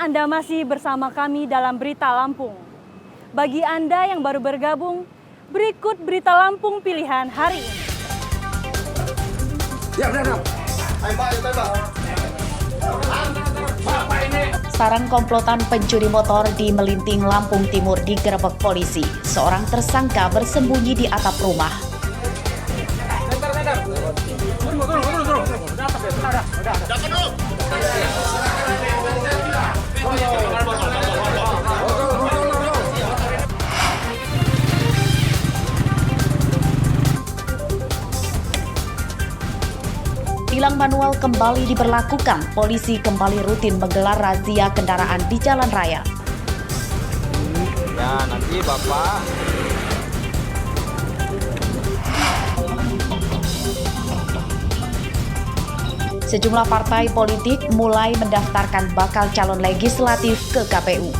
Anda masih bersama kami dalam Berita Lampung. Bagi Anda yang baru bergabung, berikut Berita Lampung pilihan hari ini. Sarang komplotan pencuri motor di Melinting, Lampung Timur digerebek polisi. Seorang tersangka bersembunyi di atap rumah. Tilang manual kembali diberlakukan, polisi kembali rutin menggelar razia kendaraan di jalan raya. Ya, nanti Bapak. Sejumlah partai politik mulai mendaftarkan bakal calon legislatif ke KPU.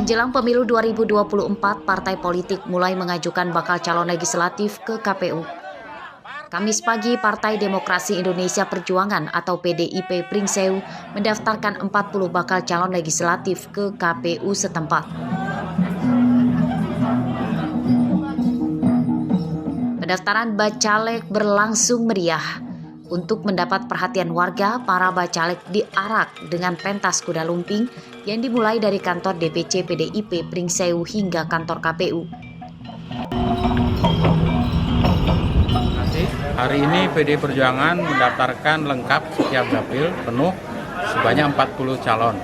Menjelang pemilu 2024, partai politik mulai mengajukan bakal calon legislatif ke KPU. Kamis pagi, Partai Demokrasi Indonesia Perjuangan atau PDIP Pringsewu mendaftarkan 40 bakal calon legislatif ke KPU setempat. Pendaftaran bacalek berlangsung meriah. Untuk mendapat perhatian warga, para bacalek diarak dengan pentas kuda lumping yang dimulai dari kantor DPC PDIP Pringsewu hingga kantor KPU. Hari ini PD Perjuangan mendaftarkan lengkap setiap dapil penuh sebanyak 40 calon.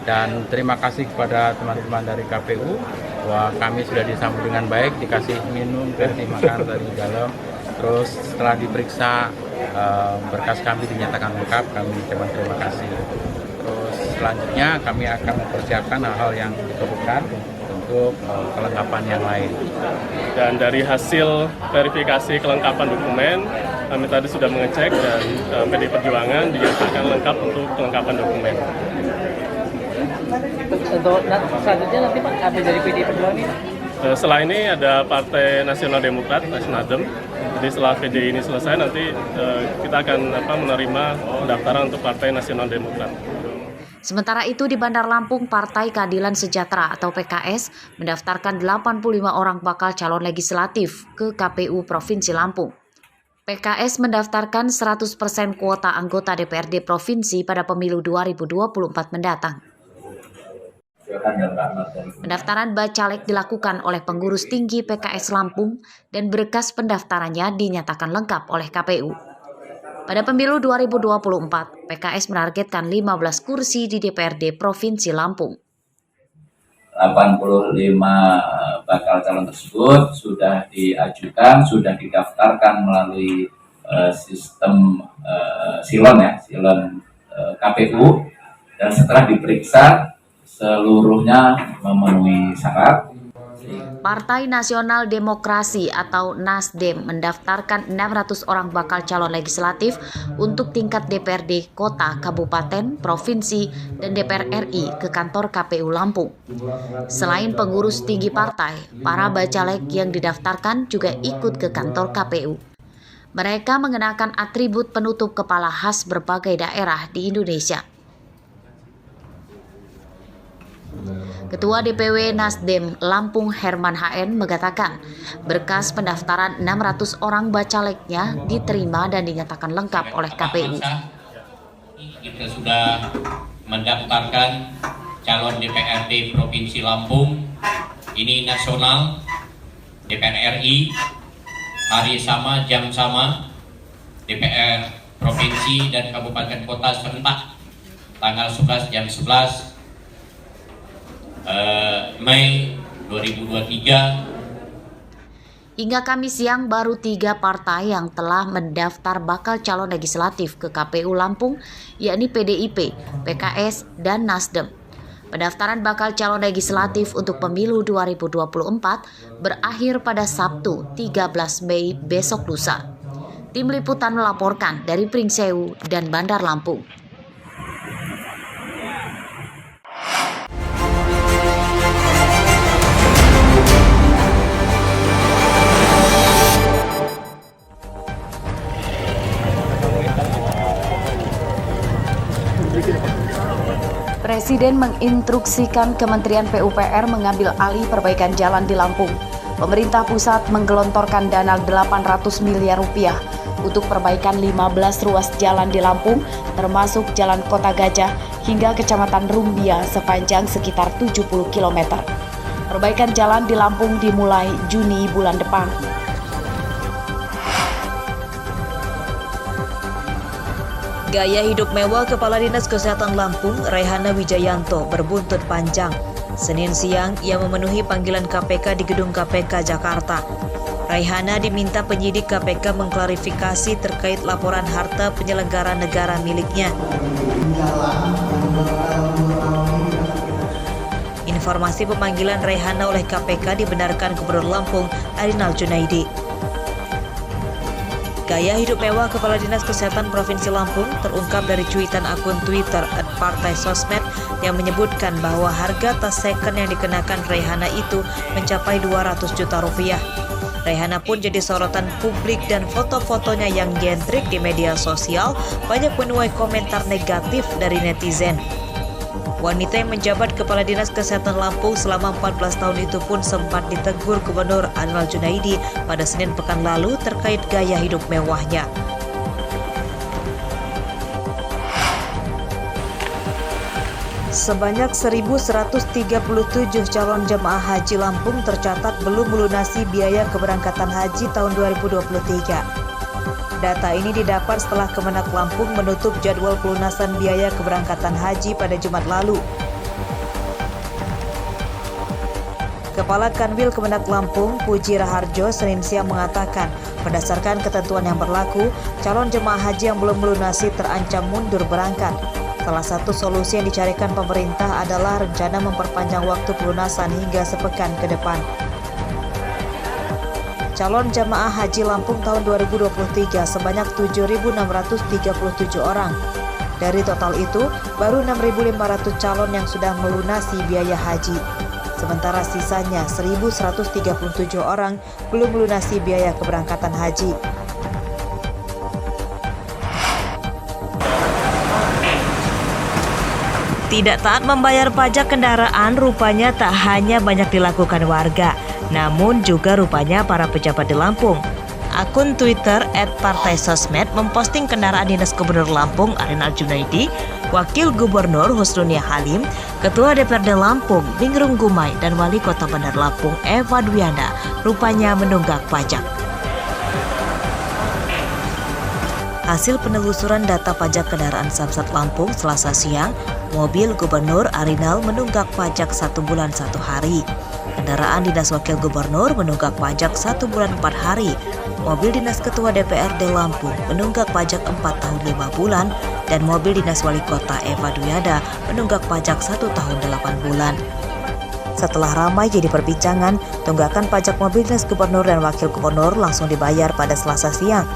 Dan terima kasih kepada teman-teman dari KPU bahwa kami sudah disambut dengan baik, dikasih minum, dikasih makan dari dalam. Terus setelah diperiksa berkas kami dinyatakan lengkap, kami ucapkan terima kasih. Terus selanjutnya kami akan mempersiapkan hal-hal yang diperlukan untuk kelengkapan yang lain. Dan dari hasil verifikasi kelengkapan dokumen, kami tadi sudah mengecek dan PD Perjuangan dinyatakan lengkap untuk kelengkapan dokumen. Untuk selanjutnya nanti Pak, ada dari PD Perjuangan ini? Setelah ini ada Partai Nasional Demokrat, Nasdem. Jadi setelah PD ini selesai, nanti kita akan menerima pendaftaran untuk Partai Nasional Demokrat. Sementara itu di Bandar Lampung, Partai Keadilan Sejahtera atau PKS mendaftarkan 85 orang bakal calon legislatif ke KPU Provinsi Lampung. PKS mendaftarkan 100% kuota anggota DPRD Provinsi pada pemilu 2024 mendatang. Pendaftaran bacalek dilakukan oleh pengurus tinggi PKS Lampung dan berkas pendaftarannya dinyatakan lengkap oleh KPU. Pada pemilu 2024, PKS menargetkan 15 kursi di DPRD Provinsi Lampung. 85 bakal calon tersebut sudah diajukan, sudah didaftarkan melalui sistem silon KPU, dan setelah diperiksa seluruhnya memenuhi syarat. Partai Nasional Demokrasi atau Nasdem mendaftarkan 600 orang bakal calon legislatif untuk tingkat DPRD Kota, Kabupaten, Provinsi, dan DPR RI ke kantor KPU Lampung. Selain pengurus tinggi partai, para bacalek yang didaftarkan juga ikut ke kantor KPU. Mereka mengenakan atribut penutup kepala khas berbagai daerah di Indonesia. Ketua DPW Nasdem Lampung Herman HN mengatakan berkas pendaftaran 600 orang bacaleknya diterima dan dinyatakan lengkap oleh KPU. Kita sudah mendaftarkan calon DPRD Provinsi Lampung, ini nasional, DPR RI, hari sama, jam sama, DPR Provinsi dan Kabupaten Kota serentak, tanggal 11 jam 11 Mei 2023. Hingga Kamis siang baru 3 partai yang telah mendaftar bakal calon legislatif ke KPU Lampung, yakni PDIP, PKS, dan Nasdem. Pendaftaran bakal calon legislatif untuk pemilu 2024 berakhir pada Sabtu 13 Mei besok lusa. Tim Liputan melaporkan dari Pringsewu dan Bandar Lampung. Presiden menginstruksikan Kementerian PUPR mengambil alih perbaikan jalan di Lampung. Pemerintah pusat menggelontorkan dana 800 miliar rupiah untuk perbaikan 15 ruas jalan di Lampung, termasuk Jalan Kota Gajah hingga Kecamatan Rumbia sepanjang sekitar 70 km. Perbaikan jalan di Lampung dimulai Juni bulan depan. Gaya hidup mewah Kepala Dinas Kesehatan Lampung, Raihana Wijayanto, berbuntut panjang. Senin siang, ia memenuhi panggilan KPK di gedung KPK Jakarta. Raihana diminta penyidik KPK mengklarifikasi terkait laporan harta penyelenggara negara miliknya. Informasi pemanggilan Raihana oleh KPK dibenarkan Gubernur Lampung, Arinal Junaidi. Gaya hidup mewah Kepala Dinas Kesehatan Provinsi Lampung terungkap dari cuitan akun Twitter @partai_sosmed yang menyebutkan bahwa harga tas second yang dikenakan Raihana itu mencapai 200 juta rupiah. Raihana pun jadi sorotan publik dan foto-fotonya yang gentrik di media sosial banyak menuai komentar negatif dari netizen. Wanita yang menjabat Kepala Dinas Kesehatan Lampung selama 14 tahun itu pun sempat ditegur Gubernur Arinal Junaidi pada Senin pekan lalu terkait gaya hidup mewahnya. Sebanyak 1.137 calon jemaah haji Lampung tercatat belum melunasi biaya keberangkatan haji tahun 2023. Data ini didapat setelah Kemenak Lampung menutup jadwal pelunasan biaya keberangkatan haji pada Jumat lalu. Kepala Kanwil Kemenak Lampung, Puji Raharjo, Senin siang mengatakan, berdasarkan ketentuan yang berlaku, calon jemaah haji yang belum melunasi terancam mundur berangkat. Salah satu solusi yang dicarikan pemerintah adalah rencana memperpanjang waktu pelunasan hingga sepekan ke depan. Calon jemaah haji Lampung tahun 2023 sebanyak 7.637 orang. Dari total itu, baru 6.500 calon yang sudah melunasi biaya haji. Sementara sisanya 1.137 orang belum melunasi biaya keberangkatan haji. Tidak taat membayar pajak kendaraan rupanya tak hanya banyak dilakukan warga, namun juga rupanya para pejabat di Lampung. Akun Twitter @partai_sosmed memposting kendaraan Dinas Gubernur Lampung Arinal Junaidi, Wakil Gubernur Husnunia Halim, Ketua DPRD Lampung Ningrum Gumai, dan Wali Kota Bandar Lampung Eva Dwianda rupanya menunggak pajak. Hasil penelusuran data pajak kendaraan Samsat Lampung Selasa siang, mobil Gubernur Arinal menunggak pajak 1 bulan 1 hari. Kendaraan Dinas Wakil Gubernur menunggak pajak 1 bulan 4 hari. Mobil Dinas Ketua DPRD Lampung menunggak pajak 4 tahun 5 bulan. Dan mobil Dinas Wali Kota Eva Dwianda menunggak pajak 1 tahun 8 bulan. Setelah ramai jadi perbincangan, tunggakan pajak mobil Dinas Gubernur dan Wakil Gubernur langsung dibayar pada Selasa siang.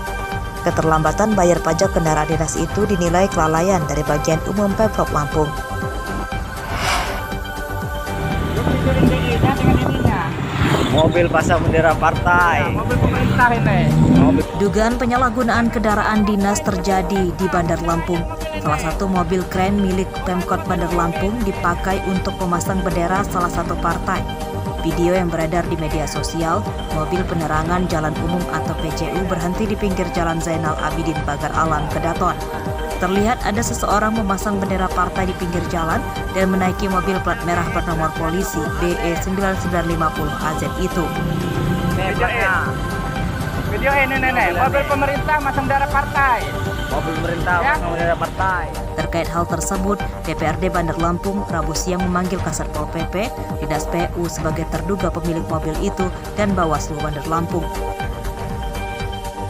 Keterlambatan bayar pajak kendaraan dinas itu dinilai kelalaian dari bagian umum Pemprov Lampung. Mobil pasang bendera partai. Mobil pemerintah ini. Dugaan penyalahgunaan kendaraan dinas terjadi di Bandar Lampung. Salah satu mobil kren milik Pemkot Bandar Lampung dipakai untuk memasang bendera salah satu partai. Video yang beredar di media sosial, mobil penerangan jalan umum atau PJU berhenti di pinggir Jalan Zainal Abidin Pagar Alam, Kedaton. Terlihat ada seseorang memasang bendera partai di pinggir jalan dan menaiki mobil plat merah bernomor polisi BE9950AZ itu. Video ini nenek, mobil pemerintah masang bendera partai. Mobil pemerintah masang bendera partai. Terkait hal tersebut, DPRD Bandar Lampung Rabu siang memanggil Kasat Pol PP, Dinas PU sebagai terduga pemilik mobil itu dan Bawaslu Bandar Lampung.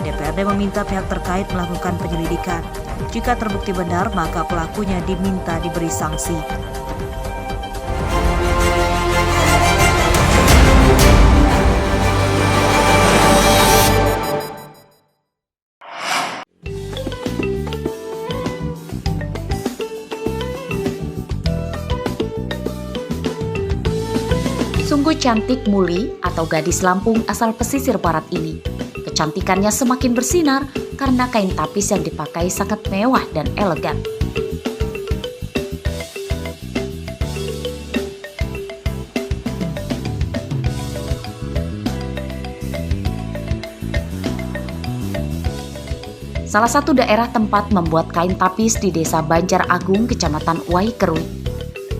DPRD meminta pihak terkait melakukan penyelidikan. Jika terbukti benar, maka pelakunya diminta diberi sanksi. Sungguh cantik Muli atau gadis Lampung asal pesisir barat ini. Kecantikannya semakin bersinar karena kain tapis yang dipakai sangat mewah dan elegan. Salah satu daerah tempat membuat kain tapis di Desa Banjar Agung, Kecamatan Waikeru.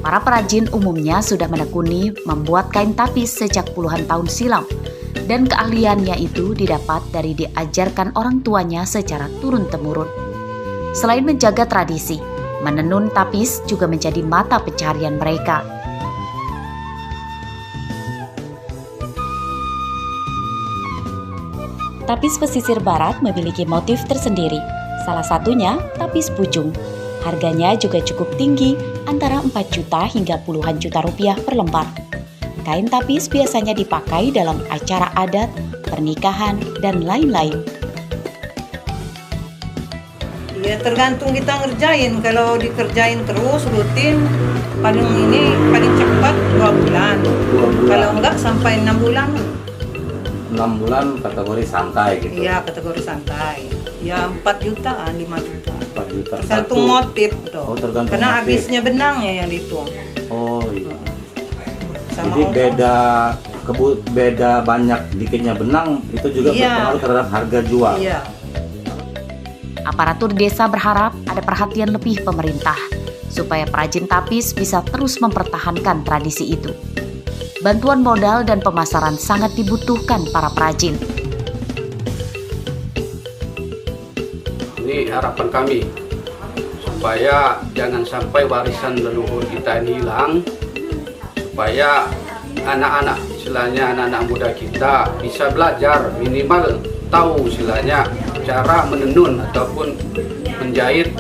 Para perajin umumnya sudah menekuni membuat kain tapis sejak puluhan tahun silam, dan keahliannya itu didapat dari diajarkan orang tuanya secara turun-temurun. Selain menjaga tradisi, menenun tapis juga menjadi mata pencaharian mereka. Tapis pesisir barat memiliki motif tersendiri, salah satunya tapis pucung. Harganya juga cukup tinggi, antara 4 juta hingga puluhan juta rupiah per lembar. Kain tapis biasanya dipakai dalam acara adat, pernikahan, dan lain-lain. Ya tergantung kita ngerjain, kalau dikerjain terus rutin, paling cepat 2 bulan. Kalau enggak sampai 6 bulan. 6 bulan kategori santai gitu. Iya, kategori santai. Ya 4 jutaan, 5 juta. 4 juta. Tergantung motif tuh. Oh, tergantung karena motif. habisnya benangnya yang dihitung. Oh iya. Sama Jadi ongkos. beda banyak dikitnya benang itu juga berpengaruh terhadap harga jual. Iya. Aparatur desa berharap ada perhatian lebih pemerintah supaya perajin tapis bisa terus mempertahankan tradisi itu. Bantuan modal dan pemasaran sangat dibutuhkan para perajin. Ini harapan kami supaya jangan sampai warisan leluhur kita ini hilang, supaya anak-anak istilahnya anak-anak muda kita bisa belajar, minimal tahu istilahnya cara menenun ataupun menjahit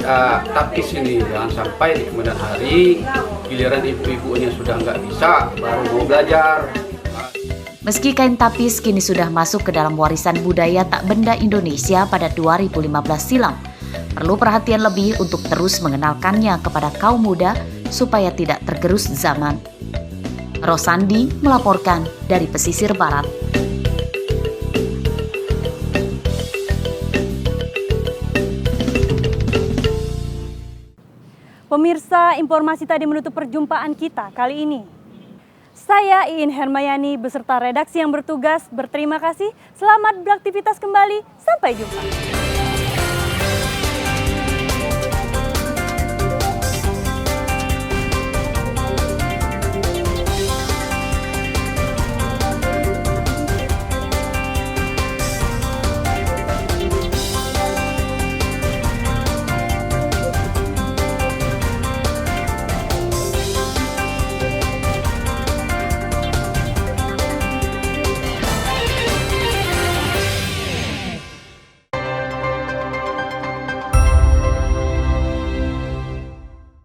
tapis ini. Jangan sampai di kemudian hari giliran ibu-ibunya sudah nggak bisa baru mau belajar. Meski kain tapis kini sudah masuk ke dalam warisan budaya tak benda Indonesia pada 2015 silam, perlu perhatian lebih untuk terus mengenalkannya kepada kaum muda supaya tidak tergerus zaman. Rosandi melaporkan dari pesisir barat. Pemirsa, informasi tadi menutup perjumpaan kita kali ini. Saya Iin Hermayani beserta redaksi yang bertugas berterima kasih. Selamat beraktivitas kembali. Sampai jumpa.